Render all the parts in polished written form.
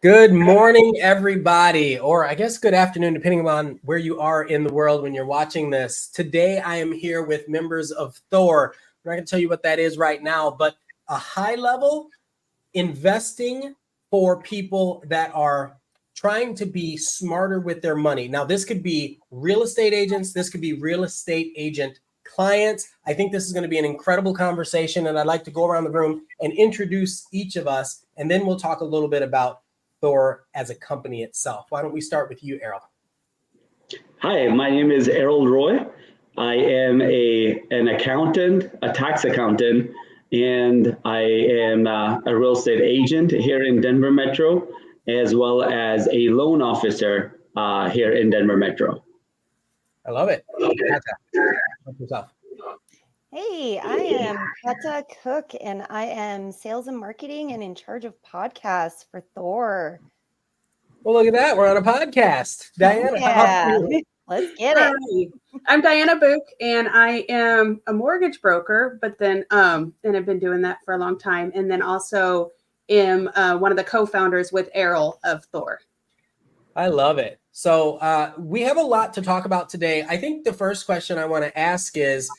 Good morning, everybody, or I guess good afternoon, depending on where you are in the world when you're watching this. Today, I am here with members of Thor. I'm not going to tell you what that is right now, but a high-level investing for people that are trying to be smarter with their money. Now, this could be real estate agents. This could be real estate agent clients. I think this is going to be an incredible conversation, and I'd like to go around the room and introduce each of us, and then we'll talk a little bit about Thor as a company itself. Why don't we start with you, Errol? Hi, my name is Errol Roy. I am an accountant, a tax accountant, and I am a real estate agent here in Denver Metro, as well as a loan officer here in Denver Metro. I love it. Help yourself. Hey, I am Kata Cook, and I am sales and marketing and in charge of podcasts for Thor. Well, look at that. We're on a podcast. Diana, how about you? Let's get it. Hi, I'm Diana Book, and I am a mortgage broker, but then and I've been doing that for a long time, and then also am one of the co-founders with Errol of Thor. I love it. So we have a lot to talk about today. I think the first question I want to ask is,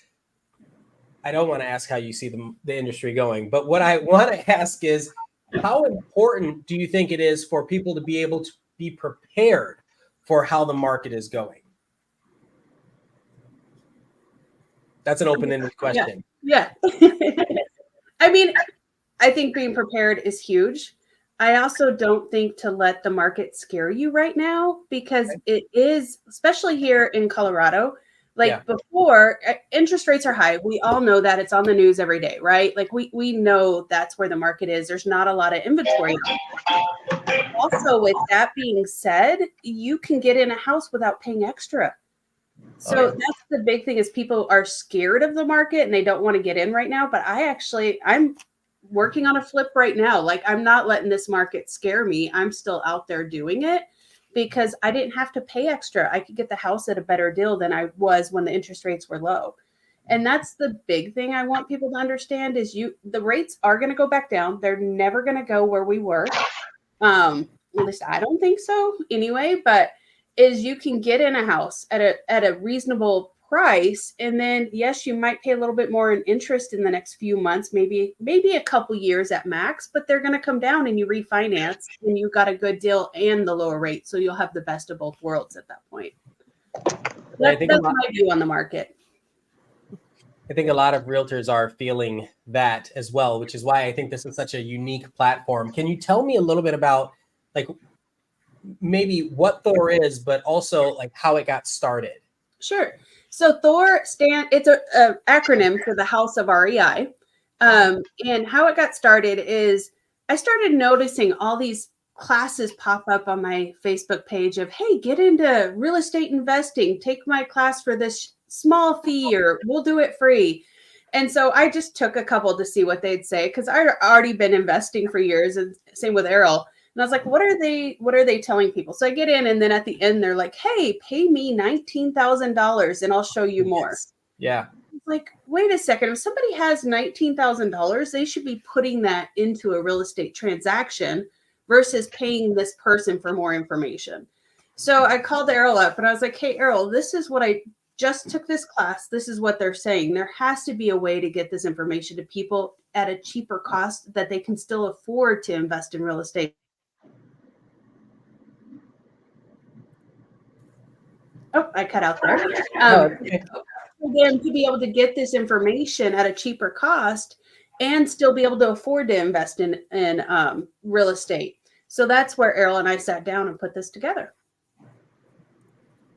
I don't want to ask how you see the industry going, but what I want to ask is, how important do you think it is for people to be able to be prepared for how the market is going? That's an open-ended question. Yeah. I mean, I think being prepared is huge. I also don't think to let the market scare you right now, because it is, especially here in Colorado, before, interest rates are high. We all know that. It's on the news every day, right? Like we know that's where the market is. There's not a lot of inventory. Also, with that being said, you can get in a house without paying extra. So that's the big thing, is people are scared of the market and they don't want to get in right now. But I'm working on a flip right now. Like, I'm not letting this market scare me. I'm still out there doing it, because I didn't have to pay extra. I could get the house at a better deal than I was when the interest rates were low. And that's the big thing I want people to understand, is the rates are going to go back down. They're never going to go where we were. At least I don't think so anyway, but is you can get in a house at a reasonable price. And then, yes, you might pay a little bit more in interest in the next few months, maybe a couple years at max, but they're going to come down and you refinance and you got a good deal and the lower rate. So you'll have the best of both worlds at that point. That's my view on the market. I think a lot of realtors are feeling that as well, which is why I think this is such a unique platform. Can you tell me a little bit about, like, maybe what Thor is, but also like how it got started? Sure. So Thor it's an acronym for the House of REI. And how it got started is I started noticing all these classes pop up on my Facebook page of, hey, get into real estate investing, take my class for this small fee, or we'll do it free. And so I just took a couple to see what they'd say, because I'd already been investing for years, and same with Errol. And I was like, what are they telling people? So I get in, and then at the end, they're like, hey, pay me $19,000 and I'll show you more. Yeah. It's like, wait a second. If somebody has $19,000, they should be putting that into a real estate transaction versus paying this person for more information. So I called Errol up and I was like, hey, Errol, this is what I just took this class. This is what they're saying. There has to be a way to get this information to people at a cheaper cost that they can still afford to invest in real estate. Oh, I cut out there. For them to be able to get this information at a cheaper cost and still be able to afford to invest in real estate. So that's where Errol and I sat down and put this together.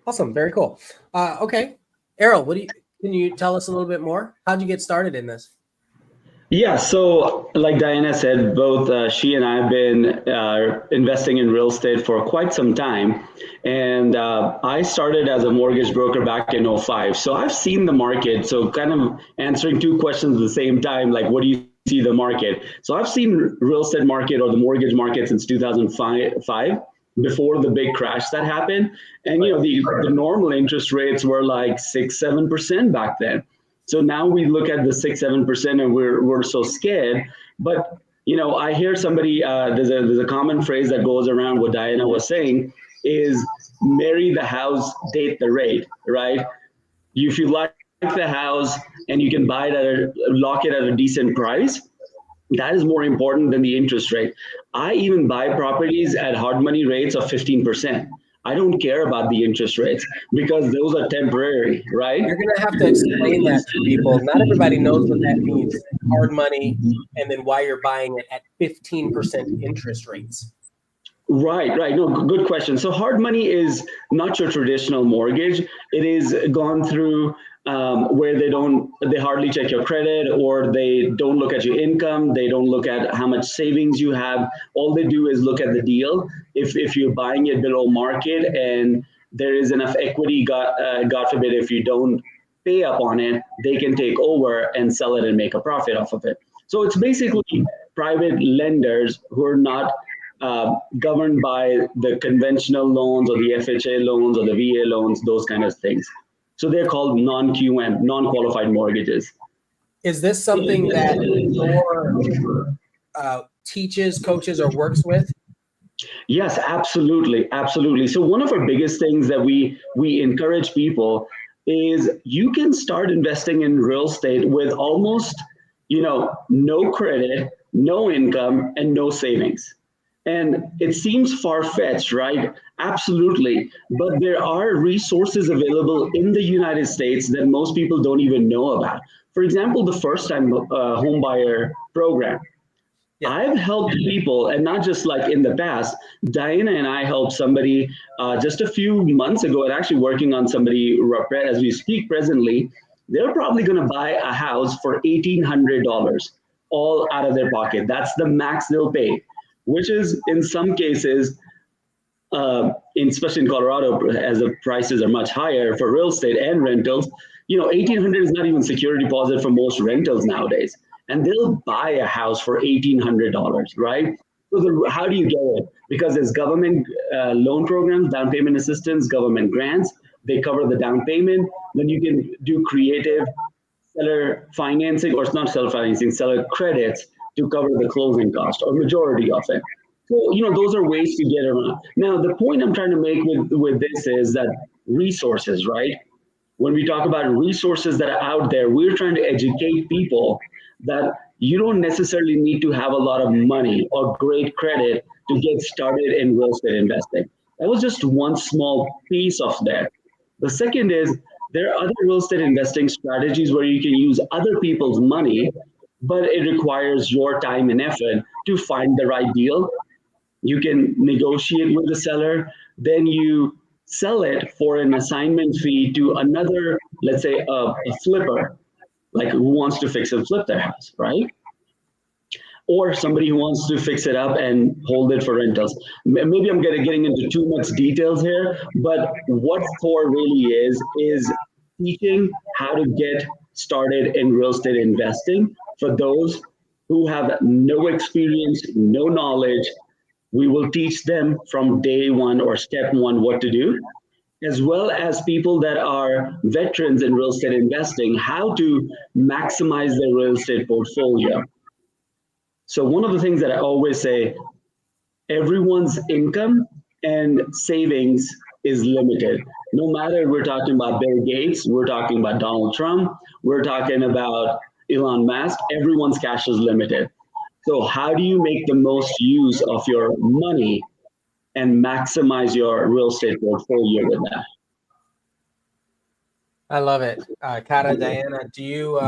Awesome. Very cool. Okay. Errol, can you tell us a little bit more? How'd you get started in this? Yeah, so like Diana said, both she and I have been investing in real estate for quite some time. And I started as a mortgage broker back in 2005. So I've seen the market. So kind of answering two questions at the same time, like, what do you see the market? So I've seen real estate market or the mortgage market since 2005, before the big crash that happened. And, you know, the normal interest rates were like 6-7% back then. So now we look at the 6-7% and we're so scared. But I hear somebody, there's a common phrase that goes around what Diana was saying is marry the house, date the rate, right? If you like the house and you can buy it lock it at a decent price, that is more important than the interest rate. I even buy properties at hard money rates of 15%. I don't care about the interest rates because those are temporary, right? You're going to have to explain that to people. Not everybody knows what that means. Hard money, and then why you're buying it at 15% interest rates. Right. No, good question. So hard money is not your traditional mortgage. It is gone through where they hardly check your credit, or they don't look at your income. They don't look at how much savings you have. All they do is look at the deal. If you're buying it below market and there is enough equity, God forbid, if you don't pay up on it, they can take over and sell it and make a profit off of it. So it's basically private lenders who are not governed by the conventional loans or the FHA loans or the VA loans, those kind of things. So they're called non-QM, non-qualified mortgages. Is this something that Thor teaches, coaches, or works with? Yes, absolutely. So one of our biggest things that we encourage people is you can start investing in real estate with almost, no credit, no income, and no savings. And it seems far-fetched, right? Absolutely. But there are resources available in the United States that most people don't even know about. For example, the first-time home buyer program. Yeah. I've helped people, and not just like in the past. Diana and I helped somebody just a few months ago, and actually working on somebody as we speak presently. They're probably going to buy a house for $1,800, all out of their pocket. That's the max they'll pay, which is in some cases, especially in Colorado, as the prices are much higher for real estate and rentals. $1,800 is not even security deposit for most rentals nowadays. And they'll buy a house for $1,800, right? So how do you get it? Because there's government loan programs, down payment assistance, government grants. They cover the down payment. Then you can do creative seller financing, or it's not seller financing, seller credits to cover the closing cost or majority of it. So, those are ways to get around. Now, the point I'm trying to make with this is that resources, right? When we talk about resources that are out there, we're trying to educate people that you don't necessarily need to have a lot of money or great credit to get started in real estate investing. That was just one small piece of that. The second is there are other real estate investing strategies where you can use other people's money, but it requires your time and effort to find the right deal. You can negotiate with the seller, then you sell it for an assignment fee to another, let's say a flipper, like who wants to fix and flip their house, right? Or somebody who wants to fix it up and hold it for rentals. Maybe I'm getting into too much details here, but what Thor really is teaching how to get started in real estate investing for those who have no experience, no knowledge. We will teach them from day one or step one what to do, as well as people that are veterans in real estate investing, how to maximize their real estate portfolio. So one of the things that I always say, everyone's income and savings is limited. No matter if we're talking about Bill Gates, we're talking about Donald Trump, we're talking about Elon Musk, everyone's cash is limited. So how do you make the most use of your money and maximize your real estate portfolio with that? I love it. Kara, Diana, do you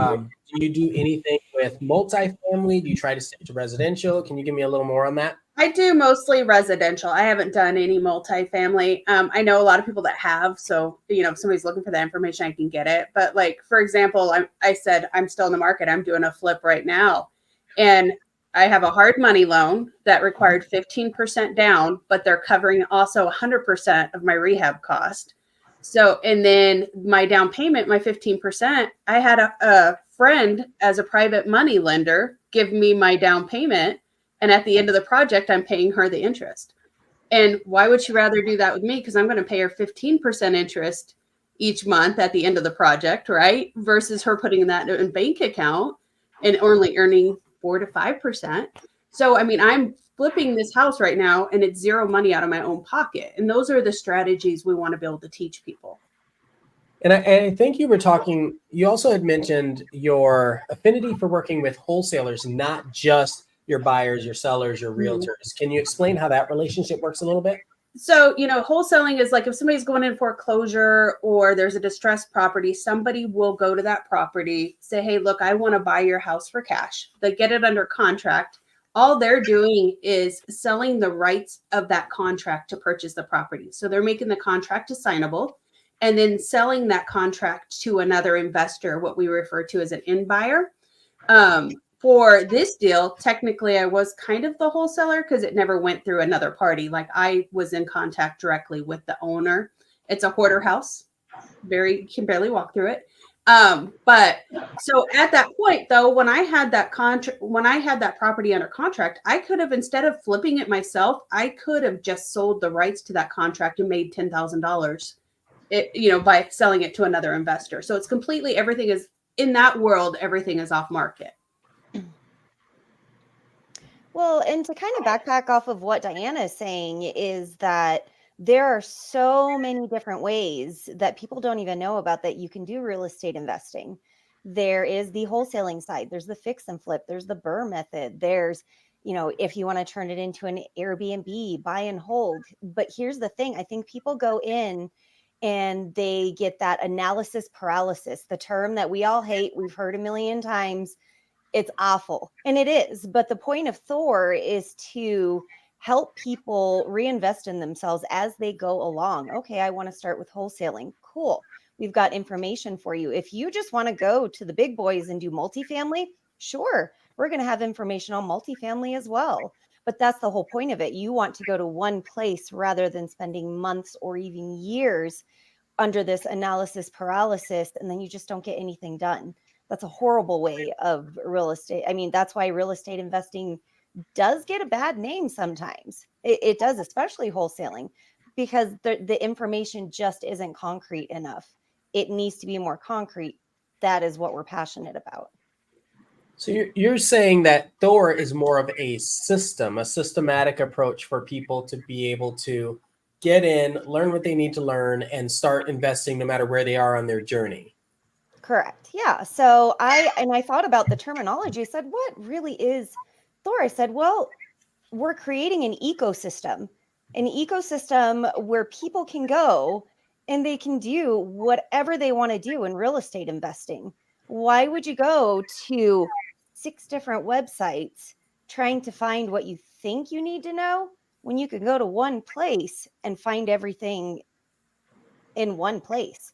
do anything with multifamily? Do you try to stick to residential? Can you give me a little more on that? I do mostly residential. I haven't done any multifamily. I know a lot of people that have, so if somebody's looking for that information, I can get it. But like, for example, I said I'm still in the market. I'm doing a flip right now, and I have a hard money loan that required 15% down, but they're covering also 100% of my rehab cost. So, and then my down payment, my 15%, I had a friend as a private money lender give me my down payment. And at the end of the project, I'm paying her the interest. And why would she rather do that with me? Because I'm going to pay her 15% interest each month at the end of the project, right? Versus her putting that in a bank account and only earning 4 to 5%. So, I mean, I'm flipping this house right now and it's zero money out of my own pocket. And those are the strategies we want to be able to teach people. And I think you also had mentioned your affinity for working with wholesalers, not just your buyers, your sellers, your realtors. Can you explain how that relationship works a little bit? So, wholesaling is like if somebody's going in foreclosure or there's a distressed property, somebody will go to that property, say, hey, look, I want to buy your house for cash. They get it under contract. All they're doing is selling the rights of that contract to purchase the property. So they're making the contract assignable and then selling that contract to another investor, what we refer to as an end buyer. For this deal, technically, I was kind of the wholesaler because it never went through another party. Like I was in contact directly with the owner. It's a hoarder house. You can barely walk through it. But so at that point, though, when I had that property under contract, I could have, instead of flipping it myself, I could have just sold the rights to that contract and made $10,000. By selling it to another investor. So it's completely, everything is in that world, everything is off market. Well, and to kind of backpack off of what Diana is saying is that there are so many different ways that people don't even know about that you can do real estate investing. There is the wholesaling side, there's the fix and flip, there's the BRRRR method, there's, if you want to turn it into an Airbnb, buy and hold. But here's the thing, I think people go in and they get that analysis paralysis, the term that we all hate, we've heard a million times. It's awful. And it is. But the point of Thor is to help people reinvest in themselves as they go along. Okay, I want to start with wholesaling. Cool. We've got information for you. If you just want to go to the big boys and do multifamily, sure, we're going to have information on multifamily as well. But that's the whole point of it. You want to go to one place rather than spending months or even years under this analysis paralysis, and then you just don't get anything done. That's a horrible way of real estate. I mean, that's why real estate investing does get a bad name sometimes. It does, especially wholesaling, because the information just isn't concrete enough. It needs to be more concrete. That is what we're passionate about. So you're saying that Thor is more of a systematic approach for people to be able to get in, learn what they need to learn, and start investing no matter where they are on their journey. Correct. Yeah. So I thought about the terminology. I said, what really is Thor? I said, well, we're creating an ecosystem where people can go and they can do whatever they want to do in real estate investing. Why would you go to 6 different websites trying to find what you think you need to know when you could go to one place and find everything in one place?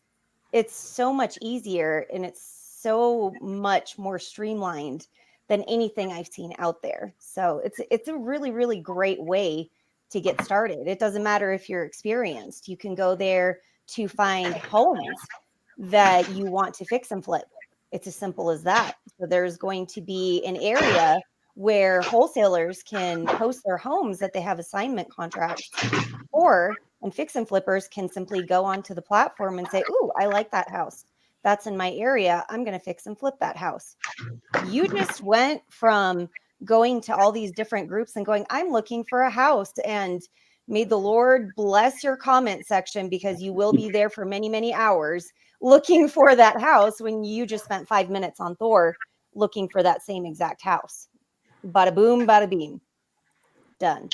It's so much easier and it's so much more streamlined than anything I've seen out there. So it's a really, really great way to get started. It doesn't matter if you're experienced. You can go there to find homes that you want to fix and flip. It's as simple as that. So there's going to be an area where wholesalers can post their homes that they have assignment contracts and fix and flippers can simply go onto the platform and say, ooh, I like that house. That's in my area. I'm going to fix and flip that house. You just went from going to all these different groups and going, I'm looking for a house, and may the Lord bless your comment section, because you will be there for many, many hours looking for that house when you just spent 5 minutes on Thor looking for that same exact house. Bada boom, bada beam. Done.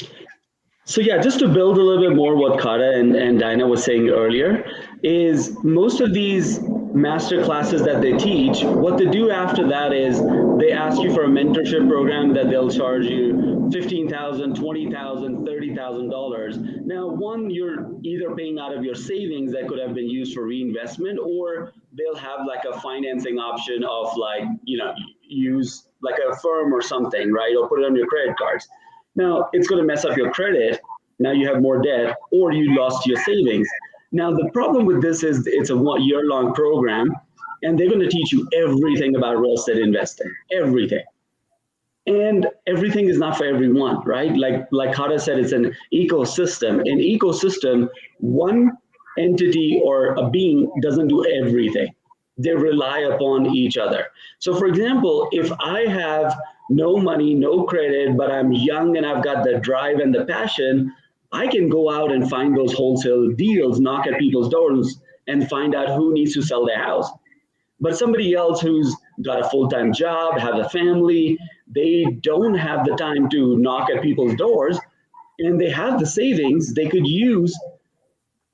So yeah, just to build a little bit more what Kata and Dinah was saying earlier, is most of these master classes that they teach, what they do after that is they ask you for a mentorship program that they'll charge you $15,000, $20,000, $30,000. Now, one, you're either paying out of your savings that could have been used for reinvestment, or they'll have like a financing option of like, use like a firm or something, right? Or put it on your credit cards. Now, it's going to mess up your credit. Now you have more debt, or you lost your savings. Now, the problem with this is it's a 1 year-long program, and they're going to teach you everything about real estate investing, everything. And everything is not for everyone, right? Like Kata said, it's an ecosystem. An ecosystem, one entity or a being doesn't do everything. They rely upon each other. So for example, if I have no money, no credit, but I'm young and I've got the drive and the passion, I can go out and find those wholesale deals, knock at people's doors, and find out who needs to sell their house. But somebody else who's got a full-time job, have a family, they don't have the time to knock at people's doors, and they have the savings they could use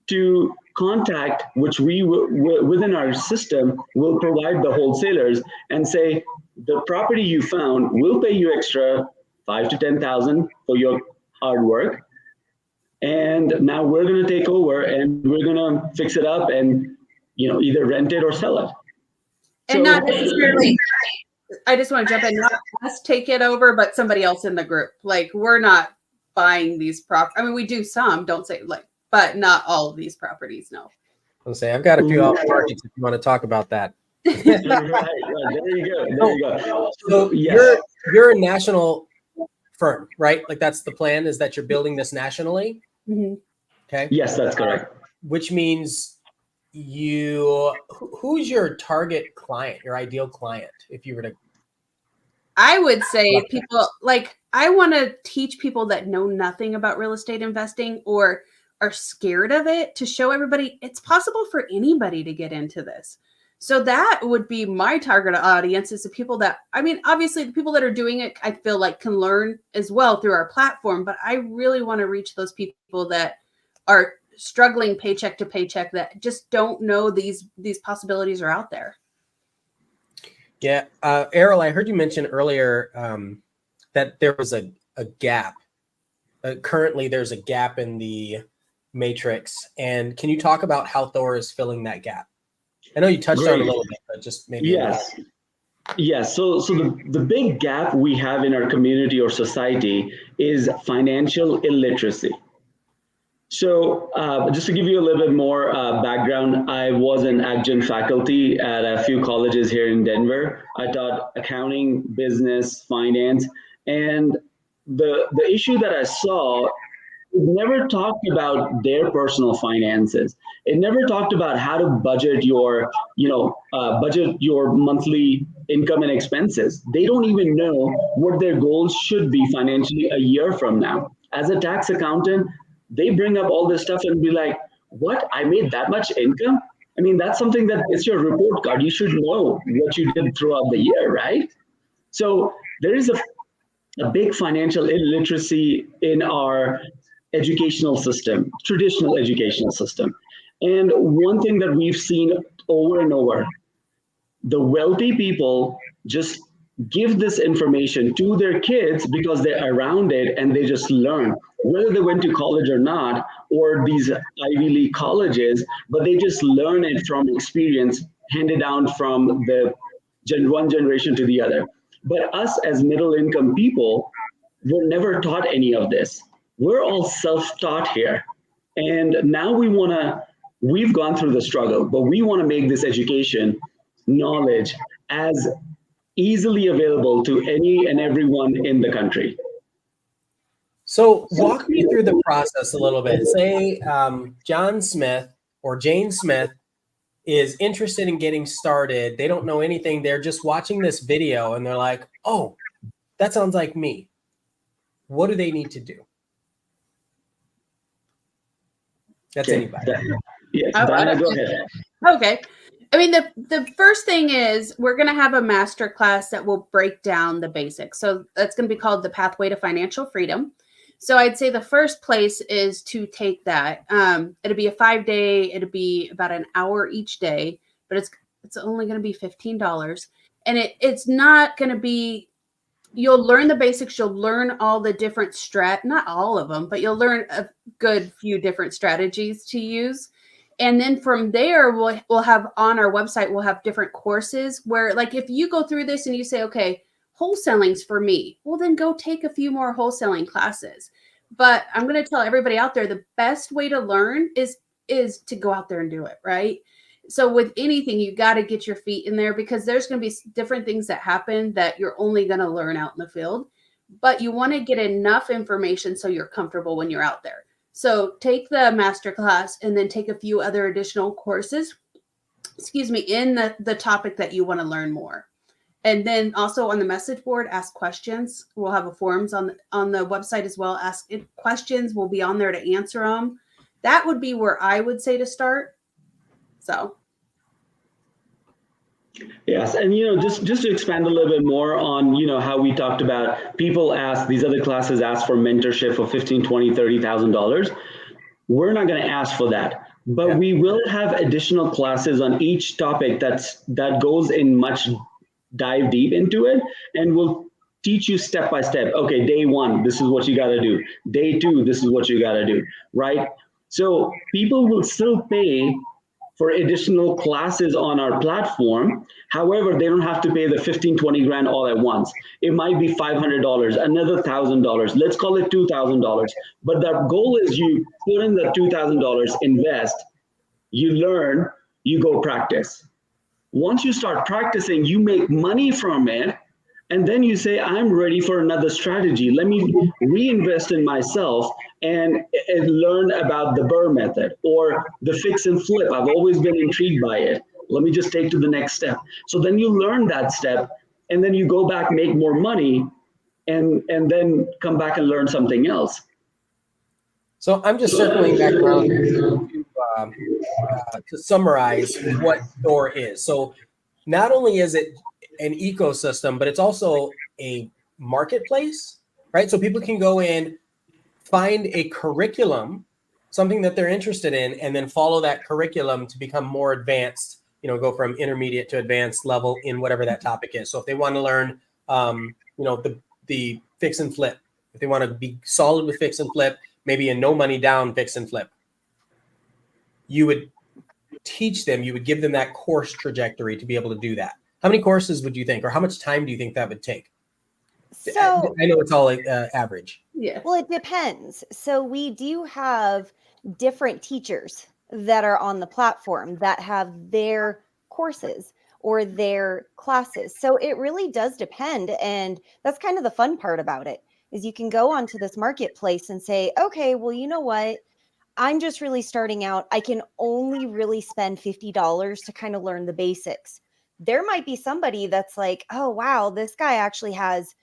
to contact, which we within our system will provide the wholesalers and say, the property you found will pay you extra 5 to 10,000 for your hard work. And now we're going to take over and we're going to fix it up and, either rent it or sell it. And not necessarily, I just want to jump in, not us take it over, but somebody else in the group. Like, we're not buying these properties. I mean, we do some, don't say like, but not all of these properties, no. I'll say I've got a few off markets if you want to talk about that. Right. There you go. There you go. So yes. you're a national firm, right? Like that's the plan, is that you're building this nationally. Mm-hmm. Okay. Yes, that's correct. Which means who's your target client, your ideal client, if you were to? I would say people like, I want to teach people that know nothing about real estate investing or are scared of it, to show everybody it's possible for anybody to get into this. So that would be my target audience, is the people that, I mean, obviously the people that are doing it, I feel like can learn as well through our platform, but I really want to reach those people that are struggling paycheck to paycheck, that just don't know these possibilities are out there. Yeah. Errol, I heard you mention earlier that there was a gap. Currently, there's a gap in the matrix. And can you talk about how Thor is filling that gap? I know you touched on it a little bit, but just maybe. Yes. Yes. So the big gap we have in our community or society is financial illiteracy. So just to give you a little bit more background, I was an adjunct faculty at a few colleges here in Denver. I taught accounting, business, finance, and the issue that I saw, it never talked about their personal finances. It never talked about how to budget your, budget your monthly income and expenses. They don't even know what their goals should be financially a year from now. As a tax accountant, they bring up all this stuff and be like, what? I made that much income? I mean, that's something that it's your report card. You should know what you did throughout the year, right? So there is a big financial illiteracy in our educational system, traditional educational system. And one thing that we've seen over and over, the wealthy people just give this information to their kids because they're around it and they just learn, whether they went to college or not, or these Ivy League colleges, but they just learn it from experience handed down from the one generation to the other. But us as middle income people, we're never taught any of this. We're all self-taught here. And now we've gone through the struggle, but we want to make this education knowledge as easily available to any and everyone in the country. So walk me through the process a little bit. Say John Smith or Jane Smith is interested in getting started. They don't know anything. They're just watching this video and they're like, oh, that sounds like me. What do they need to do? That's anybody. Yeah, Diana, go ahead. Okay. I mean, the first thing is we're going to have a master class that will break down the basics. So that's going to be called the Pathway to Financial Freedom. So I'd say the first place is to take that. It'll be a 5-day. It'll be about an hour each day, but it's only going to be $15. And it's not going to be, you'll learn the basics. You'll learn all the different not all of them, but you'll learn a good few different strategies to use. And then from there, we'll have on our website, we'll have different courses where, like, if you go through this and you say, okay, wholesaling's for me, well, then go take a few more wholesaling classes. But I'm going to tell everybody out there, the best way to learn is to go out there and do it, right? So with anything, you got to get your feet in there, because there's going to be different things that happen that you're only going to learn out in the field. But you want to get enough information so you're comfortable when you're out there. So take the masterclass and then take a few other additional courses, in the topic that you want to learn more. And then also on the message board, ask questions. We'll have a forums on the website as well. Ask it questions. We'll be on there to answer them. That would be where I would say to start. So. Yes, and just to expand a little bit more on how we talked about people ask these other classes ask for mentorship for $15,000, $20,000, $30,000. We're not going to ask for that, but we will have additional classes on each topic that goes in much dive deep into it, and we'll teach you step by step. Okay, day 1, this is what you got to do. Day 2, this is what you got to do, right? So people will still pay for additional classes on our platform. However, they don't have to pay the 15, 20 grand all at once. It might be $500, another $1,000. Let's call it $2,000. But the goal is you put in the $2,000, invest, you learn, you go practice. Once you start practicing, you make money from it. And then you say, I'm ready for another strategy. Let me reinvest in myself and learn about the BRRRR method or the fix and flip. I've always been intrigued by it. Let me just take to the next step. So then you learn that step, and then you go back, make more money, and then come back and learn something else. So I'm just circling back around to summarize what Thor is. So not only is it an ecosystem, but it's also a marketplace, right? So people can go in, find a curriculum, something that they're interested in, and then follow that curriculum to become more advanced, go from intermediate to advanced level in whatever that topic is. So if they want to learn, the fix and flip, if they want to be solid with fix and flip, maybe a no money down fix and flip, you would teach them, you would give them that course trajectory to be able to do that. How many courses would you think, or how much time do you think that would take? So I know it's all average. Yeah. Well, it depends. So we do have different teachers that are on the platform that have their courses or their classes. So it really does depend. And that's kind of the fun part about it, is you can go onto this marketplace and say, okay, well, you know what? I'm just really starting out. I can only really spend $50 to kind of learn the basics. There might be somebody that's like, oh, wow, this guy actually has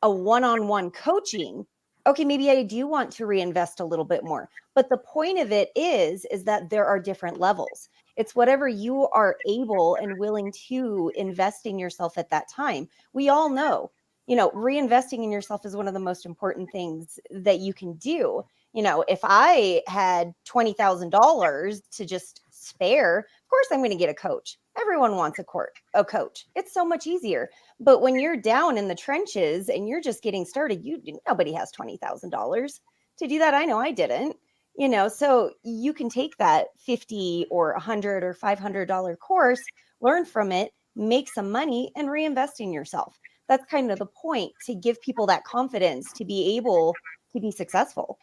a one-on-one coaching. Okay, maybe I do want to reinvest a little bit more. But the point of it is that there are different levels. It's whatever you are able and willing to invest in yourself at that time. We all know, reinvesting in yourself is one of the most important things that you can do. If I had $20,000 to just spare, of course I'm going to get a coach. Everyone wants a coach. It's so much easier. But when you're down in the trenches and you're just getting started, nobody has $20,000 to do that. I know I didn't, so you can take that $50 or $100 or $500 course, learn from it, make some money, and reinvest in yourself. That's kind of the point, to give people that confidence to be able to be successful.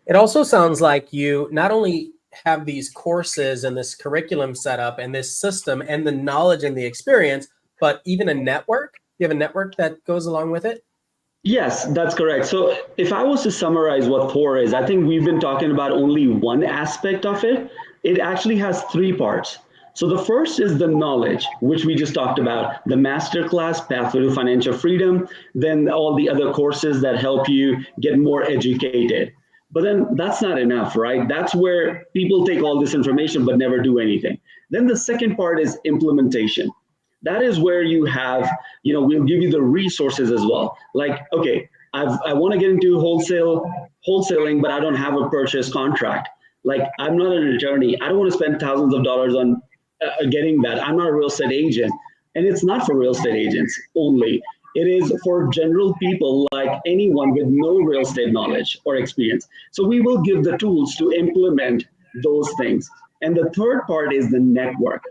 It also sounds like you not only have these courses and this curriculum set up and this system and the knowledge and the experience, but even a network. You have a network that goes along with it? Yes, that's correct. So if I was to summarize what Thor is, I think we've been talking about only one aspect of it. It actually has 3 parts. So the first is the knowledge, which we just talked about, the masterclass, Pathway to Financial Freedom, then all the other courses that help you get more educated. But then that's not enough, right? That's where people take all this information but never do anything. Then the second part is implementation. That is where you have, we'll give you the resources as well. Like, okay, I want to get into wholesaling, but I don't have a purchase contract. Like, I'm not an attorney. I don't want to spend thousands of dollars on getting that. I'm not a real estate agent. And it's not for real estate agents only. It is for general people like anyone with no real estate knowledge or experience. So we will give the tools to implement those things. And the third part is the network.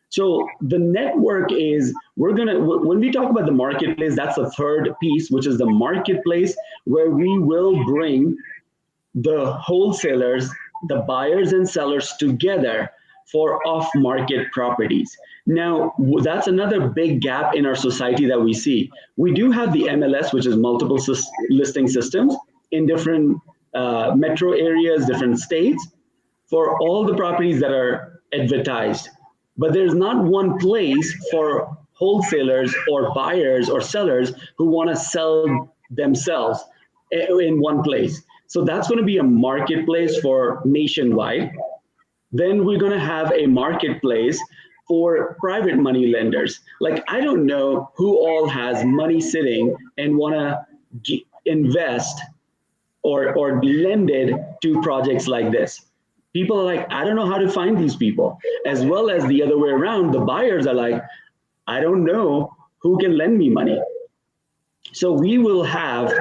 So the network is, when we talk about the marketplace, that's the third piece, which is the marketplace, where we will bring the wholesalers, the buyers and sellers together for off-market properties. Now, that's another big gap in our society that we see. We do have the MLS, which is multiple listing systems in different metro areas, different states, for all the properties that are advertised. But there's not one place for wholesalers or buyers or sellers who want to sell themselves in one place. So that's going to be a marketplace for nationwide. Then we're going to have a marketplace for private money lenders. Like, I don't know who all has money sitting and want to invest or lend it to projects like this. People are like, I don't know how to find these people. As well as the other way around, the buyers are like, I don't know who can lend me money. So we will have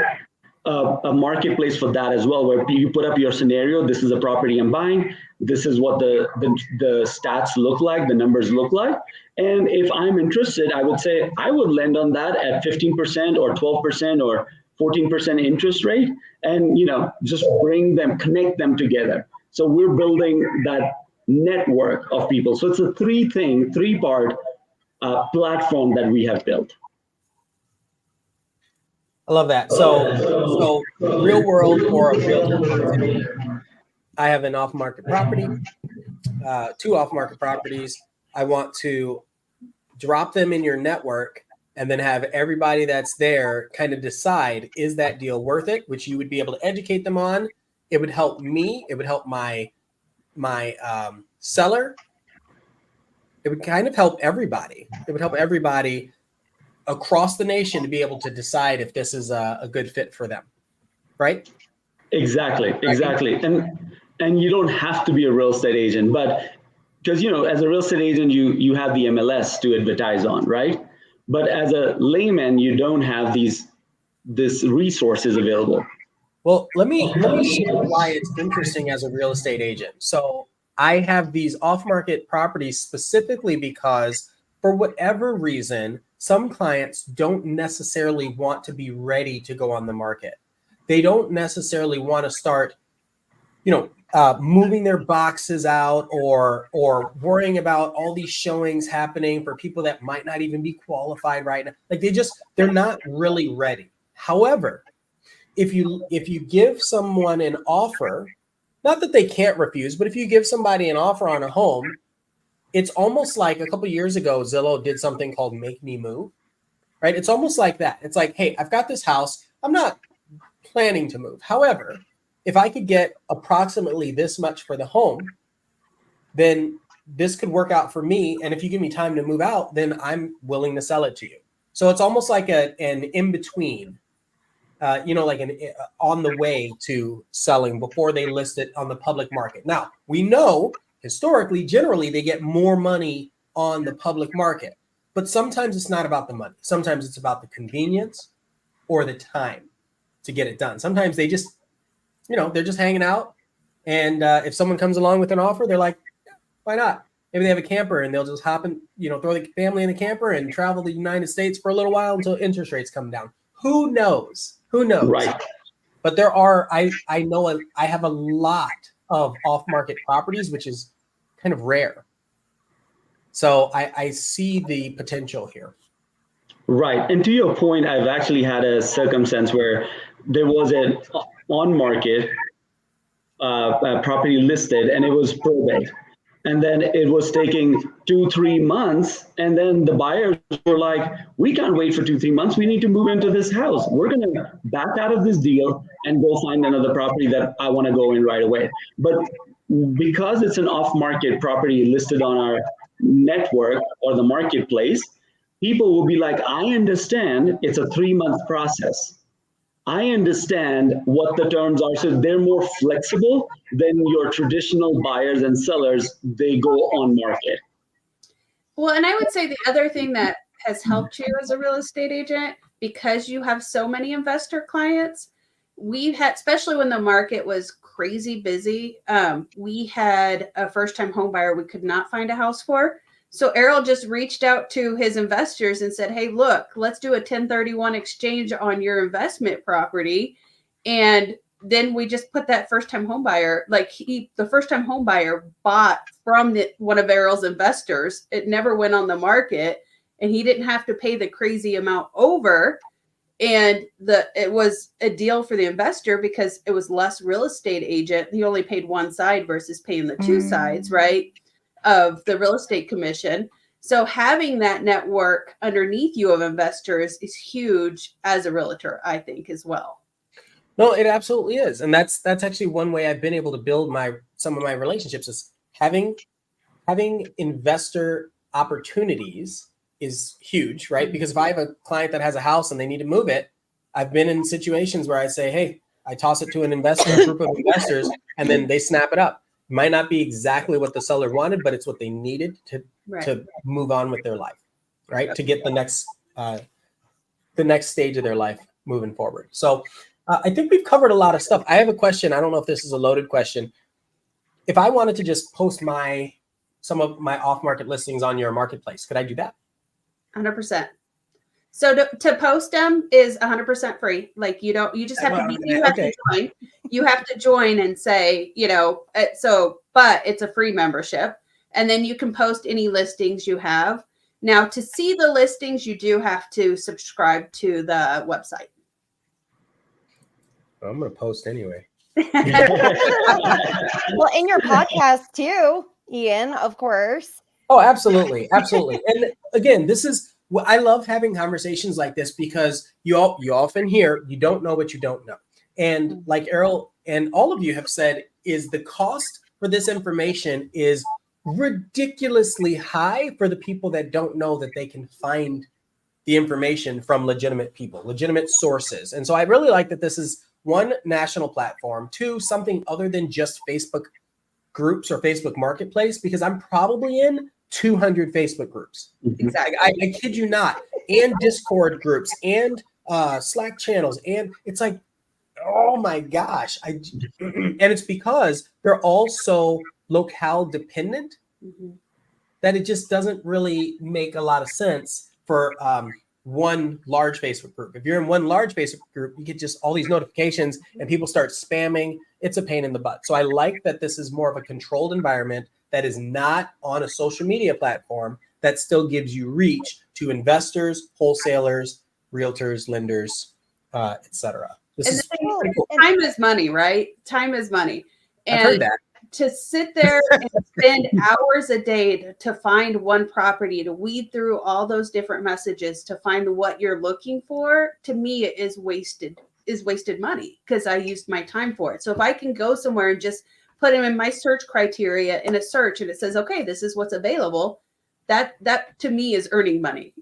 a marketplace for that as well, where you put up your scenario. This is a property I'm buying. This is what the stats look like, the numbers look like. And if I'm interested, I would say I would lend on that at 15% or 12% or 14% interest rate, and just connect them together. So we're building that network of people. So it's a three-part platform that we have built. I love that. So real world or a realtor comes in. I have an off-market property, 2 off-market properties. I want to drop them in your network and then have everybody that's there kind of decide, is that deal worth it? Which you would be able to educate them on. It would help me. It would help my seller. It would kind of help everybody. It would help everybody across the nation to be able to decide if this is a good fit for them, right? Exactly. And you don't have to be a real estate agent, but because as a real estate agent, you have the MLS to advertise on, right? But as a layman, you don't have these resources available. Well, let me share why it's interesting as a real estate agent. So I have these off-market properties specifically because, for whatever reason, some clients don't necessarily want to be ready to go on the market. They don't necessarily want to start, moving their boxes out or worrying about all these showings happening for people that might not even be qualified right now. Like they're not really ready. However, if you give someone an offer, not that they can't refuse, but if you give somebody an offer on a home, it's almost like a couple of years ago, Zillow did something called Make Me Move, right? It's almost like that. It's like, hey, I've got this house. I'm not planning to move. However, if I could get approximately this much for the home, then this could work out for me. And if you give me time to move out, then I'm willing to sell it to you. So it's almost like an in-between, like an on the way to selling before they list it on the public market. Now, we know historically, generally, they get more money on the public market. But sometimes it's not about the money. Sometimes it's about the convenience or the time to get it done. Sometimes they just, they're just hanging out. And if someone comes along with an offer, they're like, yeah, why not? Maybe they have a camper and they'll just hop in, throw the family in the camper and travel the United States for a little while until interest rates come down. Who knows? Right. But there are, I have a lot of off-market properties, which is kind of rare. So I see the potential here. Right. And to your point, I've actually had a circumstance where there was an on-market property listed and it was probate. And then it was taking 2-3 months. And then the buyers were like, we can't wait for 2-3 months. We need to move into this house. We're going to back out of this deal and go find another property that I want to go in right away. But because it's an off-market property listed on our network or the marketplace, people will be like, I understand it's a 3-month process. I understand what the terms are. So they're more flexible than your traditional buyers and sellers. They go on market. Well, and I would say the other thing that has helped you as a real estate agent, because you have so many investor clients, we had, especially when the market was crazy busy, we had a first-time home buyer we could not find a house for. So Errol just reached out to his investors and said, hey, look, let's do a 1031 exchange on your investment property. And then we just put that first-time home buyer, the first-time home buyer bought from one of Errol's investors. It never went on the market and he didn't have to pay the crazy amount over. And it was a deal for the investor because it was less real estate agent. He only paid one side versus paying the two sides, right, of the real estate commission. So having that network underneath you of investors is huge as a realtor, I think, as well. No, it absolutely is. And that's actually one way I've been able to build some of my relationships is having investor opportunities is huge, right? Because if I have a client that has a house and they need to move it, I've been in situations where I say, hey, I toss it to an investor, a group of investors, and then they snap it up. It might not be exactly what the seller wanted, but it's what they needed to move on with their life, right? To get the next stage of their life moving forward. So I think we've covered a lot of stuff. I have a question. I don't know if this is a loaded question. If I wanted to just post some of my off-market listings on your marketplace, could I do that? 100%. So to post them is 100% free. Like you just have to to join. You have to join and say, but it's a free membership. And then you can post any listings you have. Now to see the listings, you do have to subscribe to the website. I'm going to post anyway. Well, in your podcast too, Ian, of course. Oh, absolutely. Absolutely. And again, this is what I love having conversations like this because you often hear you don't know what you don't know. And like Errol and all of you have said, is the cost for this information is ridiculously high for the people that don't know that they can find the information from legitimate people, legitimate sources. And so I really like that this is one, national platform, two, something other than just Facebook groups or Facebook Marketplace, because I'm probably in 200 Facebook groups. Exactly. I kid you not. And Discord groups and Slack channels. And it's like, oh my gosh. And it's because they're all so locale dependent that it just doesn't really make a lot of sense for one large Facebook group. If you're in one large Facebook group, you get just all these notifications and people start spamming. It's a pain in the butt. So I like that this is more of a controlled environment that is not on a social media platform that still gives you reach to investors, wholesalers, realtors, lenders, etc. Time is money, right? Time is money. And I've heard that. To sit there and spend hours a day to find one property, to weed through all those different messages to find what you're looking for, to me it is wasted money because I used my time for it. So if I can go somewhere and just put them in my search criteria in a search and it says, okay, this is what's available, that to me is earning money,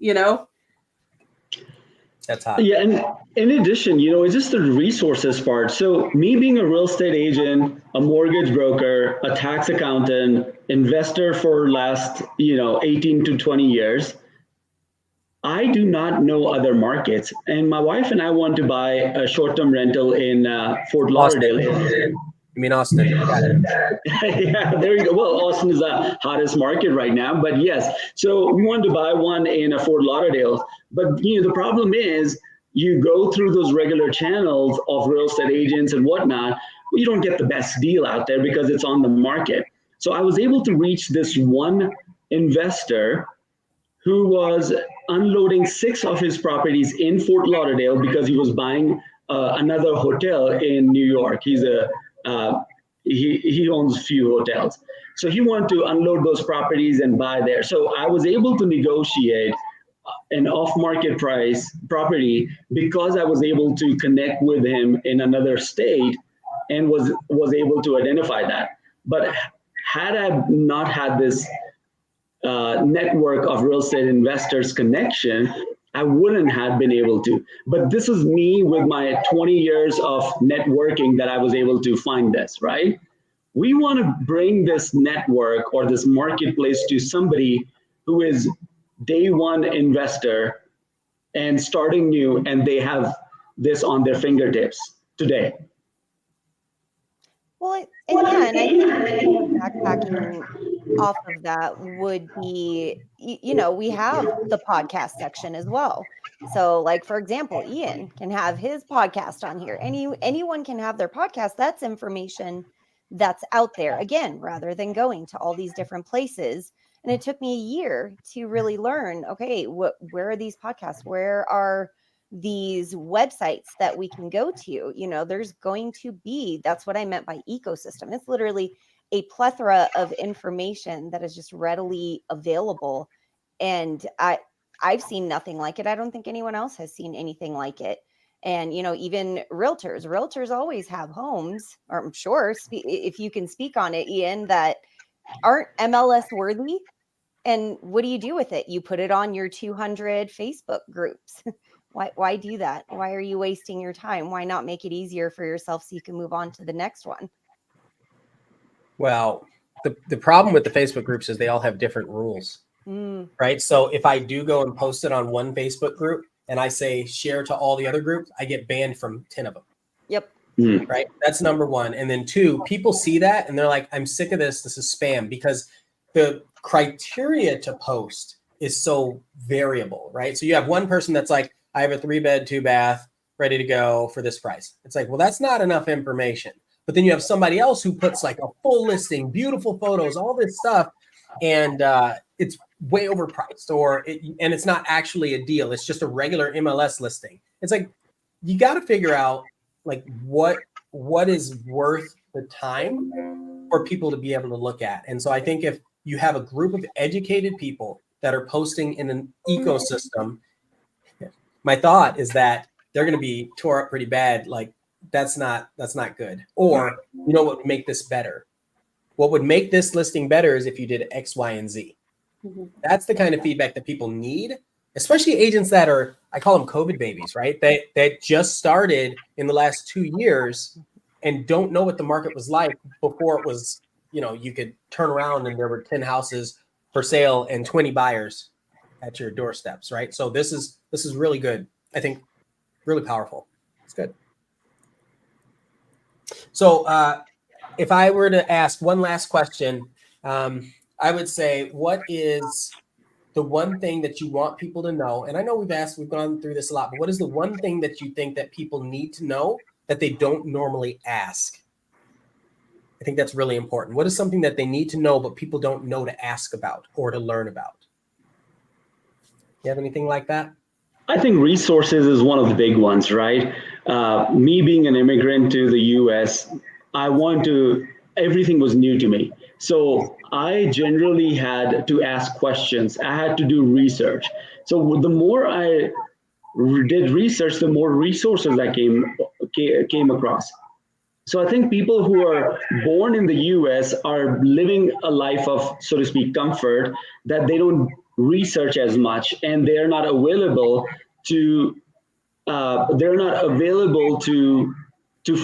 That's hot. Yeah, and in addition, it's just the resources part. So me being a real estate agent, a mortgage broker, a tax accountant, investor for last, 18 to 20 years, I do not know other markets. And my wife and I want to buy a short-term rental in Fort Lauderdale. You mean Austin? Got it. Yeah, there you go. Well, Austin is the hottest market right now, but yes. So we wanted to buy one in Fort Lauderdale, but the problem is you go through those regular channels of real estate agents and whatnot, but you don't get the best deal out there because it's on the market. So I was able to reach this one investor who was unloading 6 of his properties in Fort Lauderdale because he was buying another hotel in New York. He's he owns a few hotels. So he wanted to unload those properties and buy there. So I was able to negotiate an off-market price property because I was able to connect with him in another state and was able to identify that. But had I not had this network of real estate investors connection, I wouldn't have been able to. But this is me with my 20 years of networking that I was able to find this, right? We want to bring this network or this marketplace to somebody who is day one investor and starting new, and they have this on their fingertips today. Well, and I think backpacking off of that would be, we have the podcast section as well. So like, for example, Ian can have his podcast on here. Anyone can have their podcast. That's information that's out there again, rather than going to all these different places. And it took me a year to really learn, okay, where are these podcasts? Where are these websites that we can go to? There's going to be, that's what I meant by ecosystem. It's literally a plethora of information that is just readily available And I've seen nothing like it. I don't think anyone else has seen anything like it. And, you know, even realtors always have homes, or I'm sure if you can speak on it, Ian, that aren't MLS worthy. And what do you do with it? You put it on your 200 Facebook groups. Why do that? Why are you wasting your time? Why not make it easier for yourself so you can move on to the next one? Well, the problem with the Facebook groups is they all have different rules, right? So if I do go and post it on one Facebook group and I say share to all the other groups, I get banned from 10 of them. Yep. Right. That's number one. And then two, people see that and they're like, I'm sick of this. This is spam, because the criteria to post is so variable, right? So you have one person that's like, I have a 3-bed, 2-bath ready to go for this price. It's like, well, that's not enough information. But then you have somebody else who puts like a full listing, beautiful photos, all this stuff, and it's way overpriced, and it's not actually a deal. It's just a regular MLS listing. It's like, you got to figure out like what is worth the time for people to be able to look at. And so I think if you have a group of educated people that are posting in an ecosystem, my thought is that they're going to be tore up pretty bad. Like that's not good. Or, you know, what would make this better? What would make this listing better is if you did X, Y, and Z. That's the kind of feedback that people need, especially agents that are, I call them COVID babies, right? They just started in the last 2 years and don't know what the market was like before it was, you know, you could turn around and there were 10 houses for sale and 20 buyers at your doorsteps, right? So this is really good. I think really powerful. It's good. So if I were to ask one last question, I would say, what is the one thing that you want people to know? And I know we've gone through this a lot, but what is the one thing that you think that people need to know that they don't normally ask? I think that's really important. What is something that they need to know, but people don't know to ask about or to learn about? You have anything like that? I think resources is one of the big ones, right? Me being an immigrant to the US, everything was new to me. So I generally had to ask questions. I had to do research. So the more I did research, the more resources I came across. So I think people who are born in the US are living a life of, so to speak, comfort, that they don't research as much, and they're not available to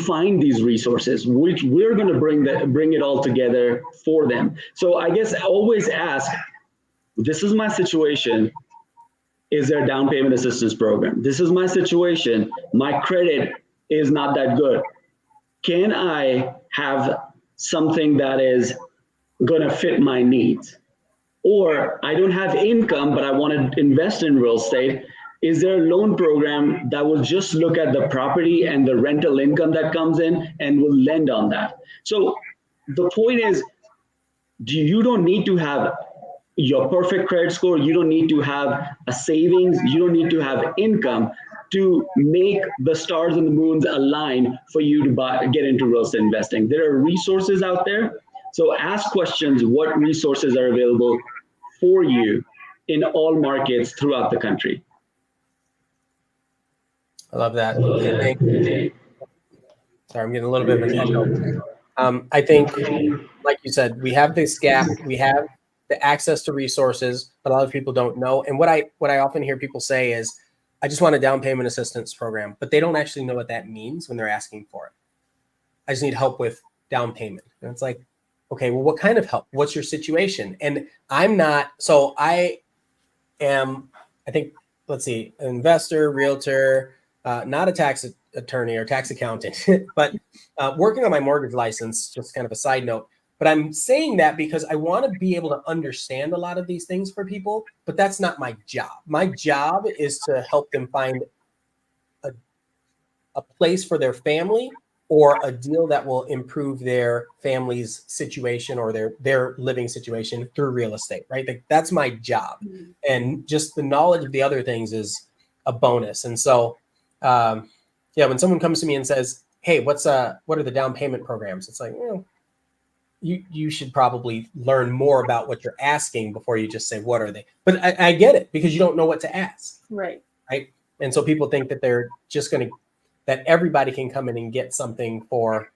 find these resources, which we're going to bring it all together for them. So I guess I always ask, this is my situation. Is there a down payment assistance program? This is my situation. My credit is not that good. Can I have something that is going to fit my needs? Or I don't have income, but I want to invest in real estate. Is there a loan program that will just look at the property and the rental income that comes in and will lend on that? So the point is, you don't need to have your perfect credit score. You don't need to have a savings. You don't need to have income to make the stars and the moons align for you to get into real estate investing. There are resources out there. So ask questions, what resources are available for you in all markets throughout the country. I love that. Sorry, I'm getting a little bit of an echo. I think, like you said, we have this gap. We have the access to resources, but a lot of people don't know. And what I often hear people say is, I just want a down payment assistance program, but they don't actually know what that means when they're asking for it. I just need help with down payment. And it's like, okay, well, what kind of help? What's your situation? And I am, I think, let's see, an investor, realtor, not a tax attorney or tax accountant, but working on my mortgage license, just kind of a side note. But I'm saying that because I want to be able to understand a lot of these things for people, but that's not my job. My job is to help them find a place for their family or a deal that will improve their family's situation or their living situation through real estate, right? Like, that's my job. And just the knowledge of the other things is a bonus. And so, when someone comes to me and says, hey, what are the down payment programs? It's like, you should probably learn more about what you're asking before you just say, what are they? But I get it, because you don't know what to ask. Right. Right. And so people think that they're just that everybody can come in and get something for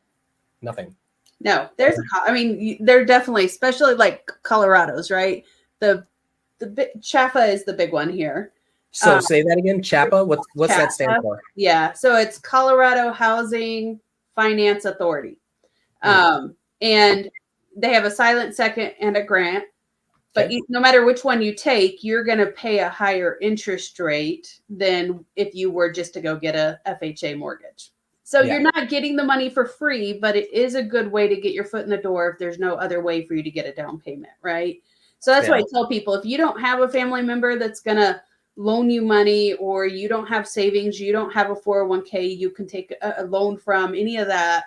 nothing. No, I mean, they're definitely, especially like Colorado's, right? The CHAPA is the big one here. So say that again, CHAPA. What's that stand for? Yeah, so it's Colorado Housing Finance Authority, and they have a silent second and a grant. But Okay. no matter which one you take, you're going to pay a higher interest rate than if you were just to go get a FHA mortgage. So you're not getting the money for free, but it is a good way to get your foot in the door if there's no other way for you to get a down payment, right? So that's why I tell people, if you don't have a family member that's going to loan you money, or you don't have savings, you don't have a 401k, you can take a loan from, any of that,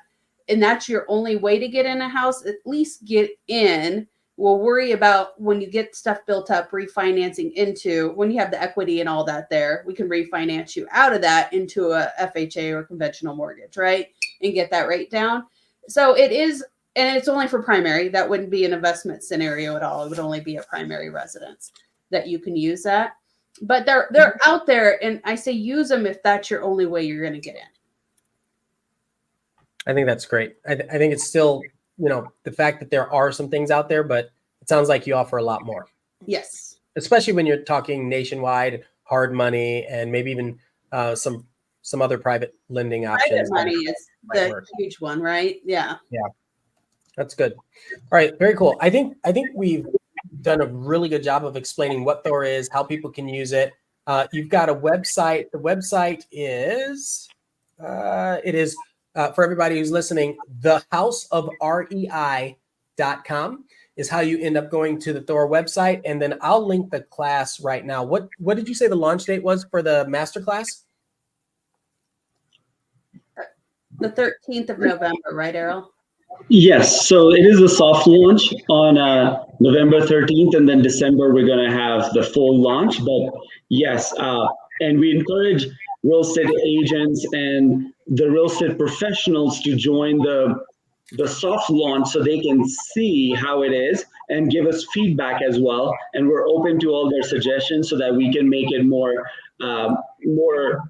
and that's your only way to get in a house, at least get in. We'll worry about when you get stuff built up, refinancing into, when you have the equity and all that there, we can refinance you out of that into a FHA or conventional mortgage, right? And get that rate down. So it is, and it's only for primary. That wouldn't be an investment scenario at all. It would only be a primary residence that you can use that. But they're out there, and I say use them if that's your only way you're going to get in. I think that's great. I think it's still, the fact that there are some things out there, but it sounds like you offer a lot more. Yes. Especially when you're talking nationwide, hard money, and maybe even some other private lending options. Private money is the huge one, right? Yeah. Yeah. That's good. All right. Very cool. I think we've done a really good job of explaining what Thor is, how people can use it. You've got a website. The website is, for everybody who's listening, thehouseofrei.com is how you end up going to the Thor website. And then I'll link the class right now. What did you say the launch date was for the masterclass? The 13th of November, right, Errol? Yes, so it is a soft launch on November 13th, and then December we're going to have the full launch. But yes, and we encourage real estate agents and the real estate professionals to join the soft launch so they can see how it is and give us feedback as well. And we're open to all their suggestions so that we can make it more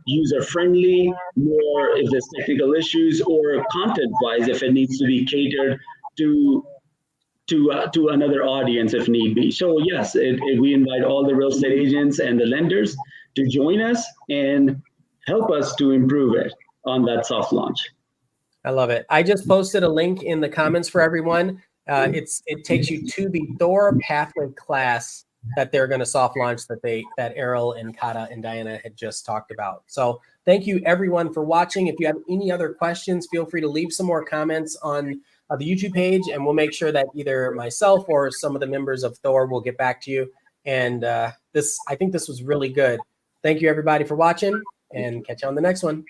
user-friendly, more if there's technical issues, or content-wise if it needs to be catered to another audience if need be. So yes, we invite all the real estate agents and the lenders to join us and help us to improve it on that soft launch. I love it. I just posted a link in the comments for everyone. It takes you to the Thor Pathway class that they're going to soft launch that Errol and Kata and Diana had just talked about. So thank you everyone for watching. If you have any other questions, feel free to leave some more comments on the YouTube page, and we'll make sure that either myself or some of the members of Thor will get back to you. And I think this was really good. Thank you everybody for watching, and catch you on the next one.